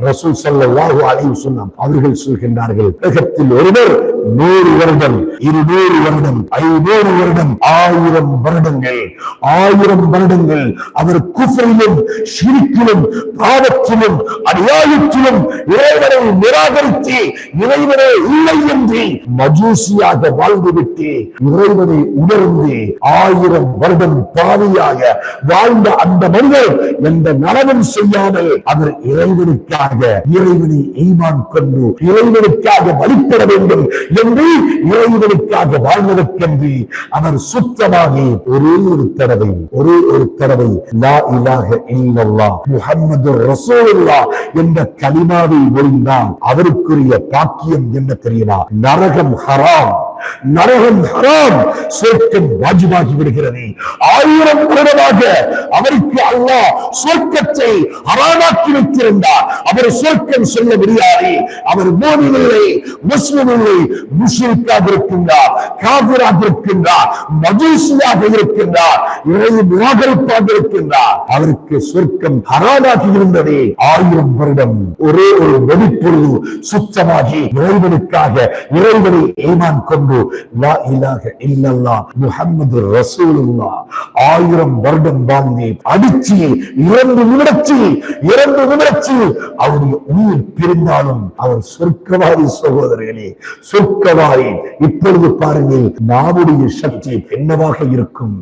ரசூல் ஸல்லல்லாஹு அலைஹி வஸல்லம் அவர்கள் சொல்கின்றார்கள், உலகத்தில் ஒருவர் 100 வருடம், 200 வருடம், 500 வருடம், 1000 வருடங்கள், 1000 வருடங்கள் அவர் குஃப்ரிலும் ஷிர்கிலும் பாவத்திலும் அநியாயத்திலும் இறைவனை நிராகரித்து இறைவனே இல்லை என்று மஜூசியாக வாழ்ந்துவிட்டு இறைவனை உணர்ந்து 1000 வருடம் பாவியாக வாழ்ந்த அந்த மனிதர் எந்த நலனும் செய்யாமல் அவர் இறைவனுக்காக இறைவனை ஈமான் கொண்டு இறைவனுக்காக வழிபட வேண்டும் என்று இறைவனுக்காக வாழ்வதற்கென்று அவர் சுத்தமாகி ஒரே ஒரு தடவை லா இலாஹ இல்லல்லாஹ் முஹம்மதுர் ரசூலுல்லாஹ் என்ற கலிமாவை மொழிந்தால் அவருக்குரிய பாக்கியம் என்ன தெரியுமா? நரகம் ஹராம், நரகம் ஹராம், சொர்க்கம் வாஜிபாகி விடுகிறது. 1000 வருடமாக அவருக்கு அல்லாஹ் சொர்க்கத்தை ஹராமாக்கி வைத்திருந்தார். அவர் சொர்க்கம் செல்ல முடியாது. அவர் மூமின் இல்லை, முஸ்லிம் இல்லை, முஷ்ரிக்காக இருக்கின்றார், காபிராக இருக்கின்றார், மஜூசியாக இருக்கின்றார், இறை நிராகரிப்பாக இருக்கின்றார். அவருக்கு சொர்க்கம் ஹராமாகி இருந்ததே 1000 வருடம் ஒரே ஒரு வெடிப்பொழுது சுத்தமாகி இறைவனுக்காக இறைவனை ஈமான் கொண்டு லா இலாஹ இல்லல்லாஹ் முஹம்மதுர் ரசூலுல்லாஹ் 1000 வருடம் வாழ்ந்து அடிச்சு 2 நிமிடத்தில் அவருடைய உயிர் பிரிந்தாலும் அவர் சொர்க்கவாதி. சகோதரர்களே, சொர்க்கவாதி. இப்பொழுது பாருங்கள் நாவுடைய சக்தி என்னவாக இருக்கும்.